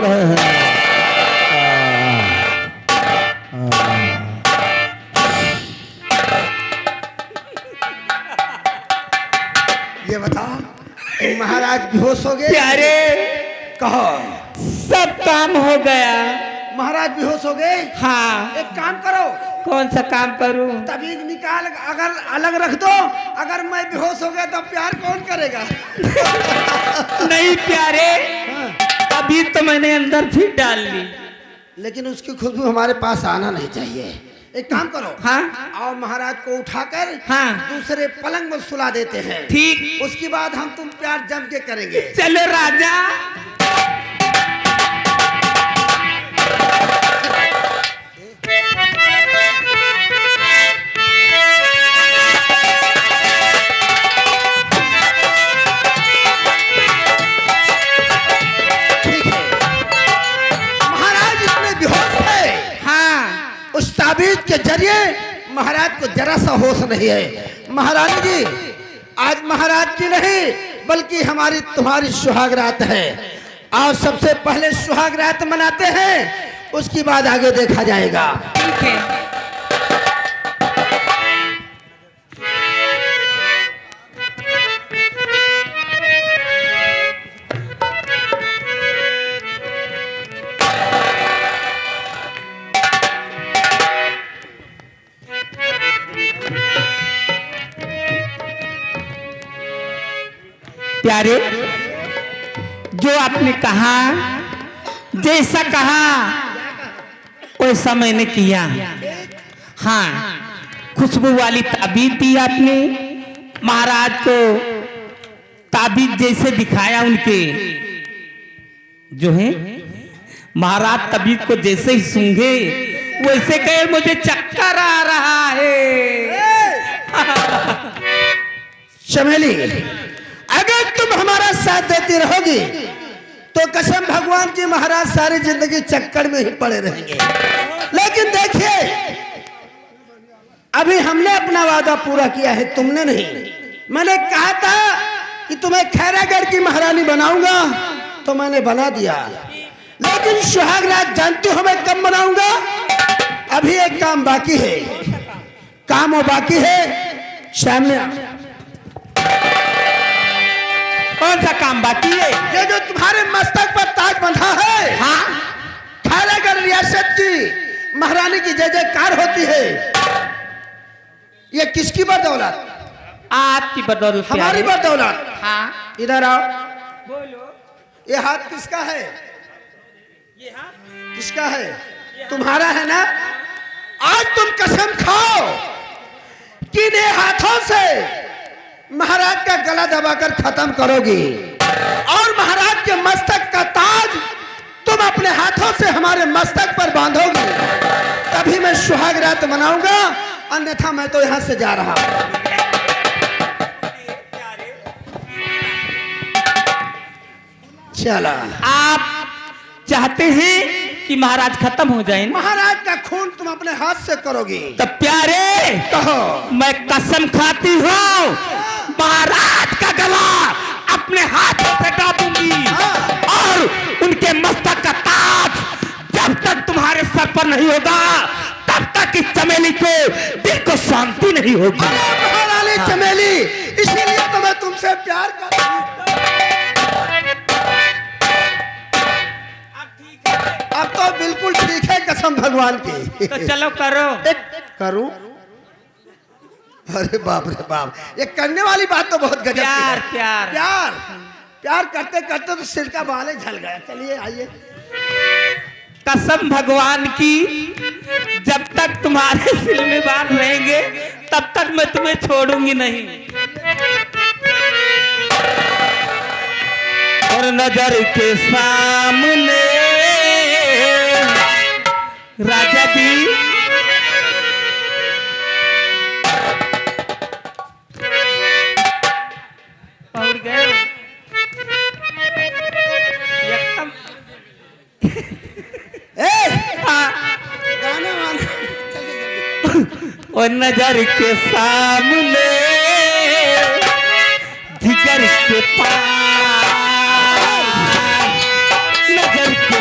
रहे हैं। ये बताओ महाराज बेहोश हो गए? प्यारे कहो। सब काम हो गया। महाराज बेहोश हो गए? हाँ। एक काम करो। कौन सा काम करूं? तबीज निकाल अगर अलग रख दो। अगर मैं बेहोश हो गया तो प्यार कौन करेगा? नहीं प्यारे, हाँ। अभी तो मैंने अंदर फिर डाल ली। लेकिन उसकी खुशबू हमारे पास आना नहीं चाहिए। एक काम करो। हाँ। और महाराज को उठाकर हाँ। दूसरे पलंग में सुला देते हैं। ठीक। उसके बाद हम तुम प्यार जम के करेंगे। चलो राजा। ठीक है। महाराज इतने बेहोश थे। हाँ। उस ताबीज के जरिए महाराज को जरा सा होश नहीं है। महारानी जी, आज महाराज की नहीं बल्कि हमारी तुम्हारी सुहाग रात है। और सबसे पहले सुहाग रात मनाते हैं, उसके बाद आगे देखा जाएगा। ठीक है। प्यारे, जो आपने कहा, जैसा कहा वैसा मैंने किया। हाँ, खुशबू वाली ताबीज दी आपने। महाराज को ताबीज जैसे दिखाया उनके, जो है महाराज ताबीज को जैसे ही सूंघे वैसे कहे मुझे चक्कर आ रहा है। चमेली, अगर तुम हमारा साथ देती रहोगी तो कसम भगवान की महाराज सारी जिंदगी चक्कर में ही पड़े रहेंगे। लेकिन देखिए, अभी हमने अपना वादा पूरा किया है, तुमने नहीं। मैंने कहा था कि तुम्हें खैरागढ़ की महारानी बनाऊंगा तो मैंने बना दिया। लेकिन सुहाग रात जानती हो मैं कब बनाऊंगा? अभी एक काम बाकी है। काम वो बाकी है सामने। कौन सा काम बाकी है? ये जो तुम्हारे मस्तक पर ताज बंधा है, हाँ। खैरागढ़ रियासत की महारानी की जय जयकार होती है। ये किसकी बदौलत? आपकी बदौलत। हमारी बदौलत। हाँ। इधर आओ। बोलो। ये हाथ किसका है? ये हाथ किसका है? तुम्हारा है ना? आज तुम कसम खाओ कि इन हाथों से महाराज का गला दबाकर खत्म करोगी और महाराज के मस्तक का ताज तुम अपने हाथों से हमारे मस्तक पर बांधोगी, तभी मैं सुहाग रात मनाऊंगा। अन्यथा मैं तो यहां से जा रहा हूं। चला। आप चाहते हैं कि महाराज खत्म हो जाए? महाराज का खून तुम अपने हाथ से करोगी। तो प्यारे, कहो। मैं कसम खाती हूँ महाराज का गला अपने हाथों से काटूंगी और उनके मस्तक का ताज जब तक तुम्हारे सर पर नहीं होगा तब तक इस चमेली को दिल को शांति नहीं होगी। अरे महारानी चमेली, इसीलिए तो मैं तुमसे प्यार करती हूँ। अब तो बिल्कुल ठीक है कसम भगवान की। तो चलो करो। करूं? अरे बाप रे बाप, ये करने वाली बात तो बहुत गजब की है। प्यार प्यार प्यार प्यार करते करते तो सिर का बाल ही झल गया। चलिए आइए। कसम भगवान की, जब तक तुम्हारे सिर में बाल रहेंगे तब तक मैं तुम्हें छोड़ूंगी नहीं। और नजर के सामने राजा जी पहुंच गए एकदम। गाना वाना और नजर के सामने जिगर के पास नजर के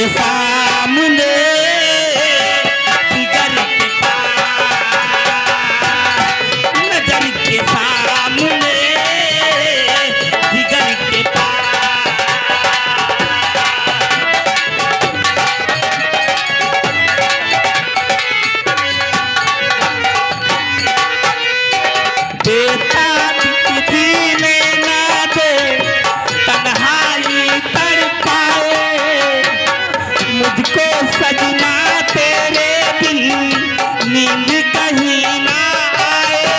के सामने जिगर के पास, नजर के सामने जिगर के पास। देता किसी ने ना दे तन्हाई तड़पाए, मुझको सजना तेरे बिन नींद कहीं ना आए।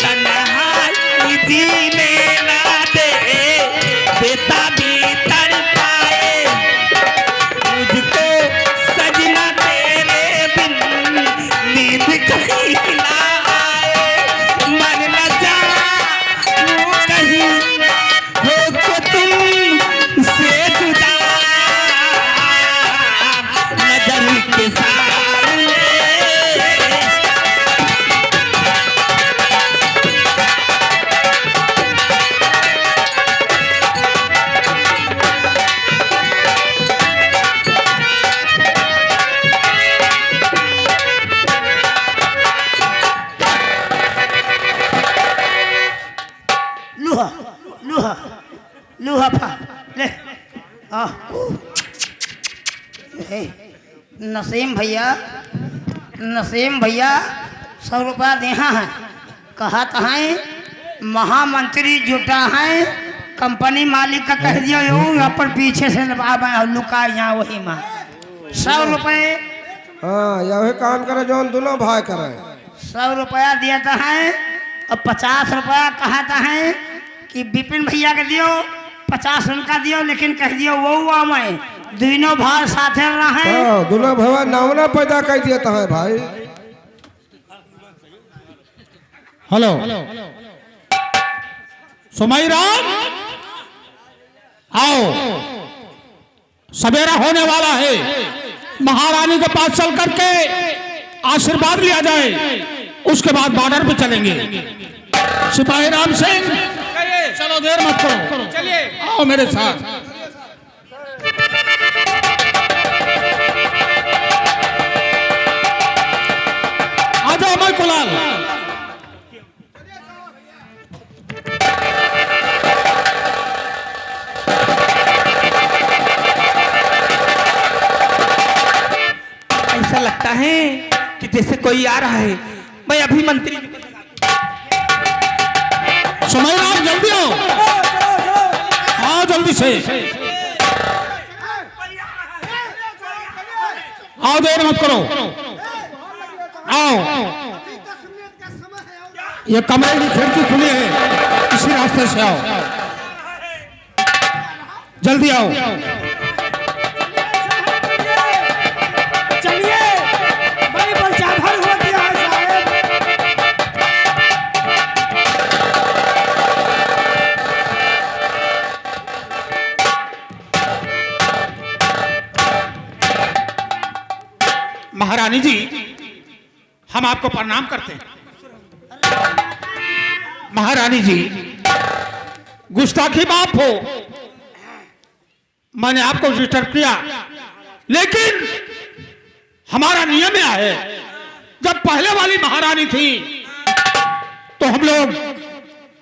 तन्हाई जीने ना दे देता भी तड़पाए, मुझको सजना तेरे बिन नींद कहीं ना आए। मर न जाऊं कहीं हो के तुमसे जुदा, नजर के सामने। लूहा लूहा लूहा फा ले आ हे, नसीम भैया 100 रुपया देहा है। कहा है महामंत्री जुटा है, कंपनी मालिक का कह दिया यहाँ पर पीछे से लुका यहाँ वही में 100 रुपये। हाँ यही काम करे जो दोनों भाई करे। 100 रुपया दिया था है और 50 रुपया कहा था है कि विपिन भैया के दियो, 50 उनका दियो, लेकिन कह दियो वो मैं दोनों भाई साथे रहे। हाँ दोनों भाई नावना पैदा कर दिया है भाई। हेलो सुमाई राम, आओ सवेरा होने वाला है, महारानी के पास चल करके आशीर्वाद लिया जाए, उसके बाद बॉर्डर पे चलेंगे। सिपाही राम सिंह चलो देर मत करो, चलिए आओ मेरे साथ। आ जाओ मैं कुलाल। ऐसा लगता है कि जैसे कोई आ रहा है। मैं अभी मंत्री समय राम जल्दी आओ, आओ जल्दी से आओ, देर मत करो, आओ। ये कमरे की खिड़की खुली है, इसी रास्ते से आओ, जल्दी आओ। चलिए बड़ी बलचाभर हो गया है साहब। महारानी जी हम आपको प्रणाम करते हैं। महारानी जी गुस्ताखी माफ हो, मैंने आपको डिस्टर्ब किया, लेकिन हमारा नियम यह है, जब पहले वाली महारानी थी तो हम लोग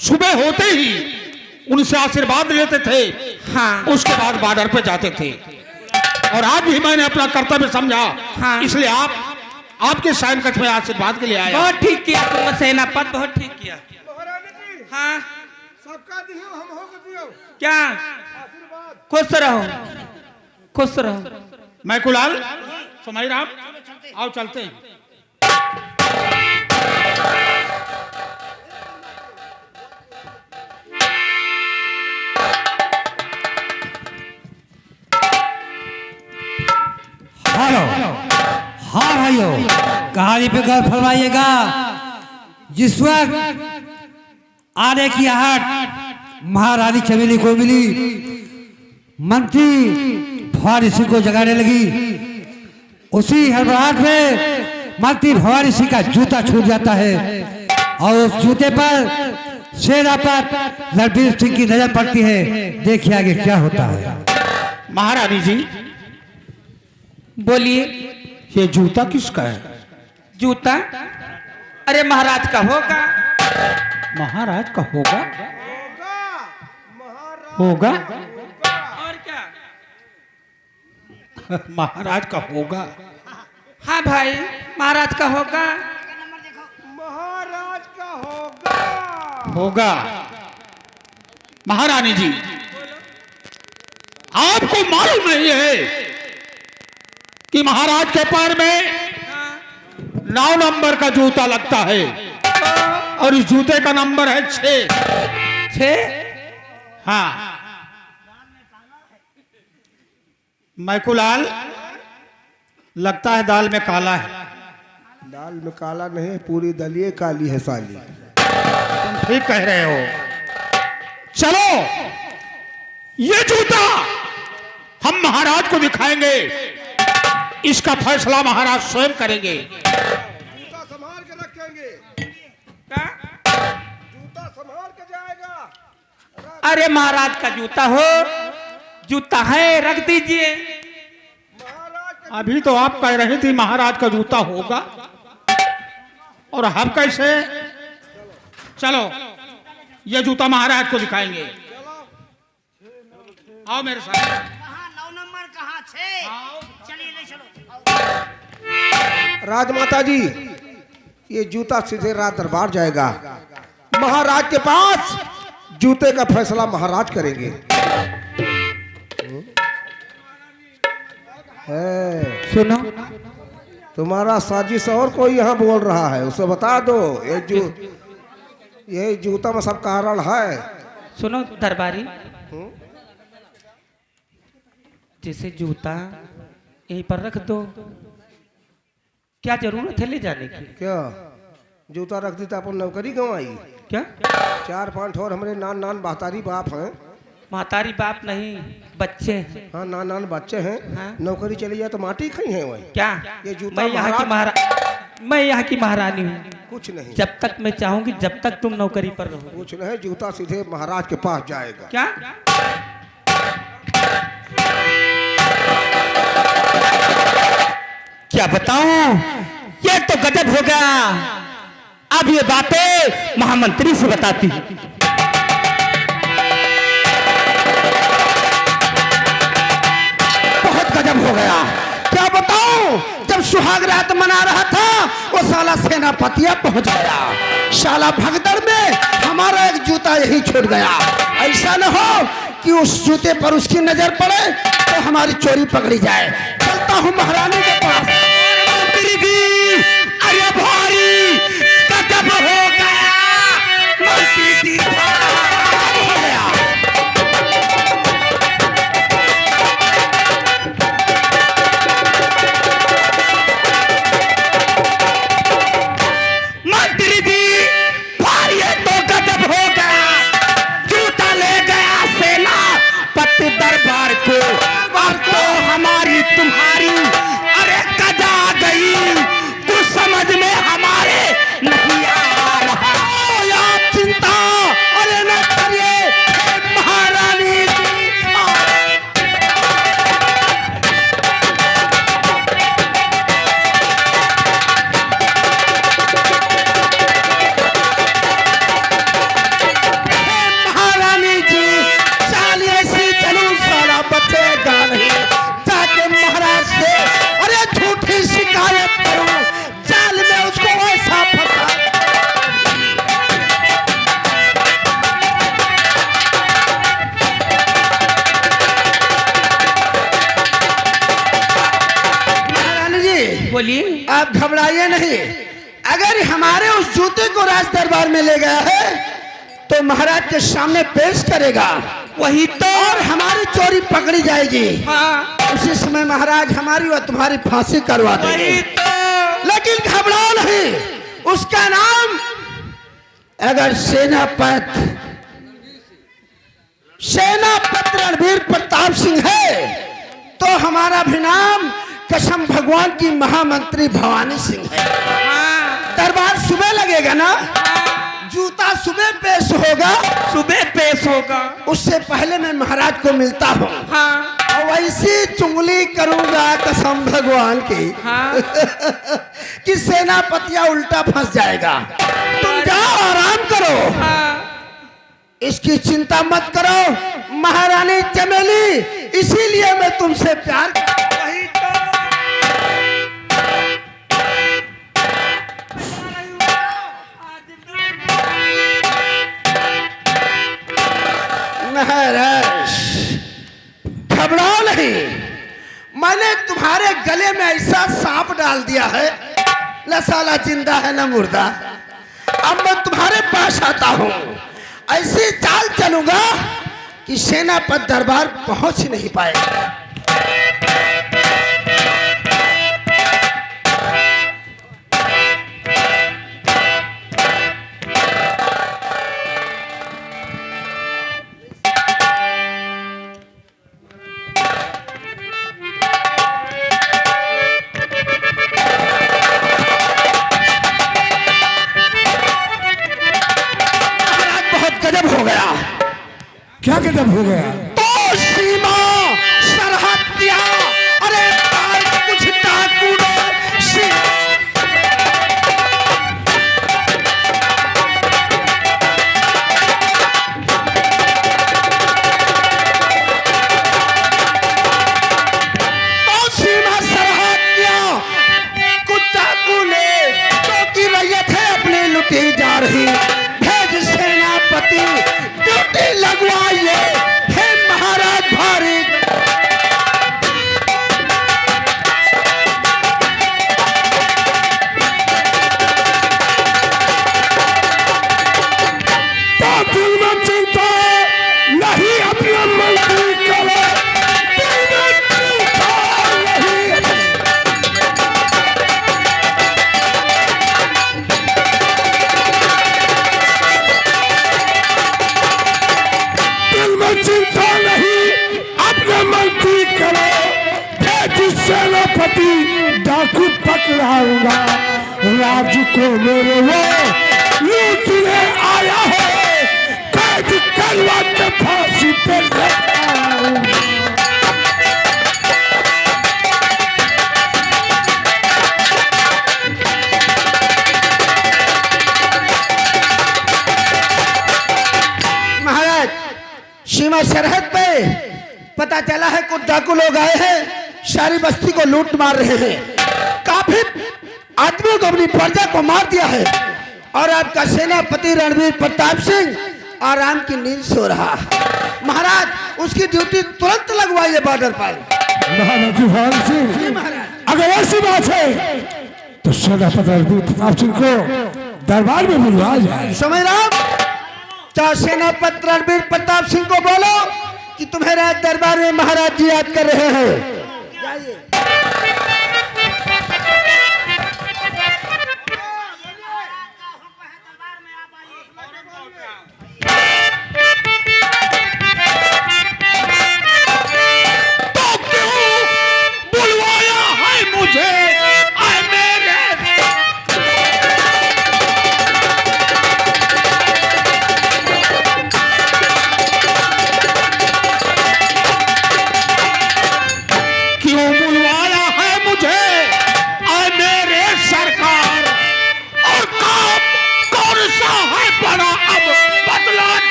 सुबह होते ही उनसे आशीर्वाद लेते थे, हाँ। उसके बाद बॉर्डर पे जाते थे। और आज भी मैंने अपना कर्तव्य समझा, हाँ। इसलिए आपके साइनकट में आशीर्वाद के लिए आया। बहुत ठीक किया तुम सेनापत, बहुत ठीक किया। हाँ सबका दियो हम हो दियो। क्या खुश रहो, खुश रहो। मैं कुलाल सुमाई राम, आओ चलते हैं। हेलो हाँ भाइयों, कहानी पे गौर फरमाइएगा। जिस वक्त आने की आहट महारानी चमेली को मिली, मंत्री फौरी सिंह को जगाने लगी, उसी हड़बड़ाहट में मंत्री भवानी सिंह का जूता छूट जाता है और उस जूते पर सेना पर रणबीर सिंह की नजर पड़ती है। देखिए आगे क्या होता है। महारानी जी, बोलिए। ये जूता किसका है? जूता अरे महाराज का होगा। महाराज का होगा? होगा? और क्या? महाराज का होगा? हाँ भाई, महाराज का होगा। महाराज का होगा। होगा। महारानी जी, आपको मालूम नहीं है कि महाराज के पैर में 9 नंबर का जूता लगता है और इस जूते का नंबर है 6। हाँ, मैकुलाल, लगता है दाल में काला है। दाल में काला नहीं है, पूरी दलिए काली है साली। तुम ठीक कह रहे हो। चलो, ये जूता हम महाराज को दिखाएंगे, इसका फैसला महाराज स्वयं करेंगे। जूता संभाल के रखेंगे। जूता संभाल के जाएगा। अरे महाराज का जूता हो, जूता है, रख दीजिए। अभी तो आप कह रही थी महाराज का जूता होगा, और हम कैसे? चलो, ये जूता महाराज को दिखाएंगे। आओ मेरे साथ। कहाँ 9 नंबर कहाँ 6? चलिए ले चलो। राजमाता जी, ये जूता सीधे राज दरबार जाएगा। महाराज के पास जूते का फैसला महाराज करेंगे। सुनो, तुम्हारा साजिश और कोई यहाँ बोल रहा है, उसे बता दो। ये जूता में सब कारण है। सुनो दरबारी, जैसे जूता यहीं पर रख दो, क्या जरूरत है ले जाने की? क्या जूता रख दी तो अपन नौकरी गंवाई? क्या 4-5 और हमारे नान बहतारी बाप हैं। महतारी बाप नहीं, बच्चे हैं। हाँ, नान बच्चे हैं। हाँ? नौकरी चली जाए तो माटी खाई है वही। क्या ये जूता मैं यहाँ की महारानी हूँ। कुछ नहीं, जब तक मैं चाहूंगी, जब तक तुम नौकरी पर रहो। कुछ नहीं, जूता सीधे महाराज के पास जाएगा। क्या? क्या बताऊं, ये तो गजब हो गया। अब ये बातें महामंत्री से बताती हूँ। बहुत गजब हो गया। क्या बताऊं, जब सुहाग रात मना रहा था वो साला सेनापतिया पहुंच गया। साला भगदड़ में हमारा एक जूता यही छूट गया। ऐसा न हो कि उस जूते पर उसकी नजर पड़े तो हमारी चोरी पकड़ी जाए। चलता हूँ महारानी के पास। अरे भारी गजब हो गया, मंत्री जी भारी हो गया। मंत्री जी भारी तो गजब हो गया, जूता ले गया सेना पति दरबार को, और तो हमारी तुम्हारी अरे कजा गई, कुछ समझ में हमारे नहीं आ रहा। आप चिंता अरे न करिए महारानी जी। महारानी जी, चाल ऐसी चलूं सारा बचेगा नहीं। जाके महाराज से अरे झूठी शिकायत करूं, जाल में उसको ऐसा फंसा। महारानी जी, बोलिए। आप घबराइए नहीं। अगर हमारे उस जूते को राज दरबार में ले गया है तो महाराज के सामने पेश करेगा, वही तो। और हमारी चोरी पकड़ी जाएगी। हाँ, उसी समय महाराज हमारी और तुम्हारी फांसी करवा देंगे। वही तो। लेकिन घबराओ नहीं, उसका नाम अगर सेनापति रणबीर प्रताप सिंह है तो हमारा भी नाम कसम भगवान की महामंत्री भवानी सिंह है। दरबार सुबह लगेगा ना, जूता सुबह पेश होगा, सुबह पेश होगा। उससे पहले मैं महाराज को मिलता हूँ। हाँ और वैसी चुंगली करूंगा कसम भगवान की कि सेनापतिया उल्टा फंस जाएगा। तुम जाओ आराम करो, इसकी चिंता मत करो महारानी चमेली, इसीलिए मैं तुमसे प्यार वही तो। महाराज घबराओ नहीं, मैंने तुम्हारे गले में ऐसा सांप डाल दिया है, न साला जिंदा है न मुर्दा। अब मैं तुम्हारे पास आता हूं, ऐसी चाल चलूंगा कि सेनापति दरबार पहुंच नहीं पाएगा। क्या गजब हो गया? तो सीमा सरहदिया, अरे कुछ डाकू तो सीमा सरहदिया, कुछ डाकू ने जो की रैयत है अपनी लुटी जा रही, भेज सेनापति ड्यूटी लगवाइए। हे महाराज भारी दिल में चिंता नहीं, अपना मंत्री करो, दिल में चिंता नहीं। दिल में चिंता नहीं, अपना मंत्री करो, भेज सेनापति डाकू पकड़ाऊंगा, राज को मेरे वो लूटने आया है, कैद करवा के फांसी पे लटकाऊंगा। महाराज सीमा सरहद पे पता चला है कुछ डाकू लोग आए हैं, सारी बस्ती को लूट मार रहे हैं, काफी आदमियों को अपनी प्रजा को मार दिया है, और आपका सेनापति रणवीर प्रताप सिंह आराम की नींद सो रहा। महाराज उसकी ड्यूटी तुरंत लगवाइए बॉर्डर पर। महाराज भगवान सिंह, अगर ऐसी बात है तो सेनापति रणवीर प्रताप सिंह को दरबार में बुलवाया जाए। समझ रहा, चाहे सेनापति रणवीर प्रताप सिंह को बोलो कि तुम्हारे दरबार में महाराज जी याद कर रहे हैं। जाइए।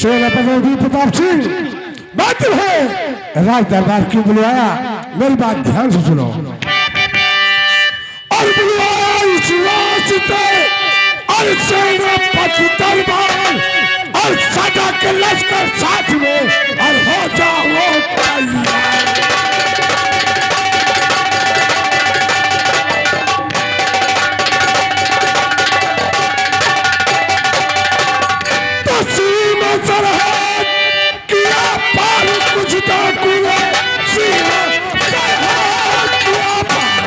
सेनापति रणवीर प्रताप सिंह, बात है राज दरबार क्यों बुलवाया, मेरी बात ध्यान से सुनो। और बुलवाया इस वास्ते, और सेनापति दरबार और सदा के लश्कर साथ में, और हो जाओ तैयार। सरहद किया पार कुछ डाकू ने, सीमा सरहद किया पार।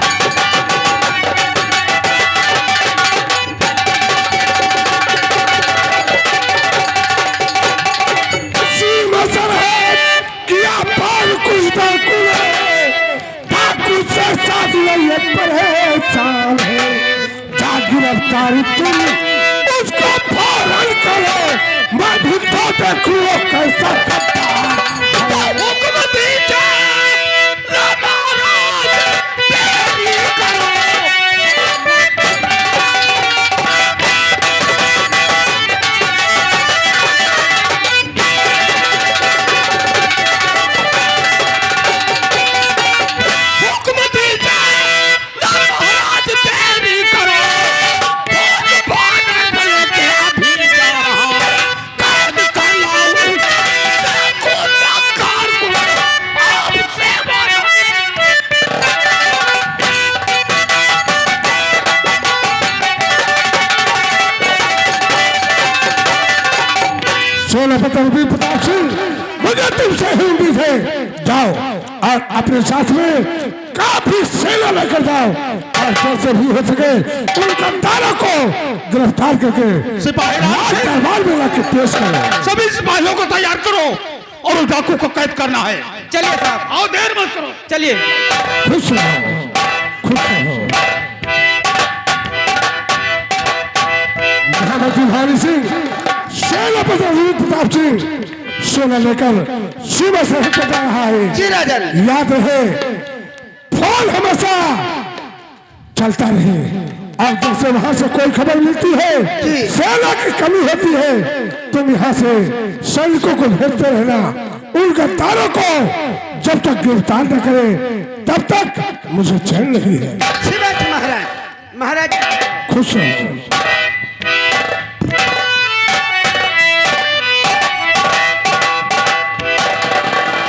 तुम्हारी तुम उसको फौरन करो। मैं भी तो देखूं वो कैसा करता है। हुक्म दीजिए महाराज, देरी करो। हुक्म दीजिए महाराज, देरी करो। भोज भाने के अभी जा रहा, कैद कर लाऊं। देखो नकार को आपसे मारो। 16 पतरवी प्रताप सिंह, मुझे तुमसे ही उम्मीद है। जाओ और अपने साथ में काफी सेना लेकर जाओ और जैसे भी हो सके उन गद्दारों को गिरफ्तार करके सिपाही राज दरबार में लाके पेश करो। सभी सिपाहियों को तैयार करो और उस डाकू को कैद करना है। चलिए साहब, आओ, देर मत करो। चलिए। खुश रहो, खुश रहो। महामंत्री भारी सिंह, सेनापति प्रताप सिंह सेना लेकर सीमा सरहद पर जा रहा है। जी राजन। याद रहे, फोन हमेशा चलता रहे और जैसे वहां से कोई खबर मिलती है जी। सेना की कमी होती है, तुम यहाँ से सैनिकों को भेजते रहना। उन गद्दारों को जब तक गिरफ्तार न करे तब तक मुझे चैन नहीं है। शिवाजी महाराज, महाराज खुश रहो।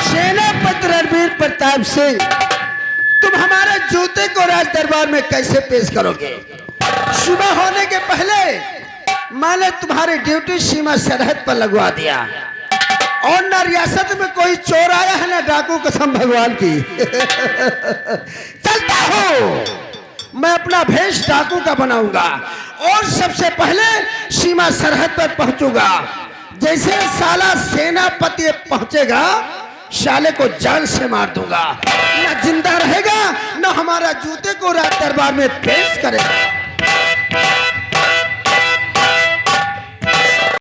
सेनापति रणवीर प्रताप सिंह, तुम हमारे जूते को राज दरबार में कैसे पेश करोगे? सुबह होने के पहले मैंने तुम्हारी ड्यूटी सीमा सरहद पर लगवा दिया और न रियासत में कोई चोर आया है न डाकू, कसम भगवान की। चलता हूँ, मैं अपना भेष डाकू का बनाऊंगा और सबसे पहले सीमा सरहद पर पहुंचूंगा। जैसे साला सेनापति पहुंचेगा, साले को जान से मार दूंगा। न जिंदा रहेगा न हमारा जूते को राज दरबार में पेश करेगा।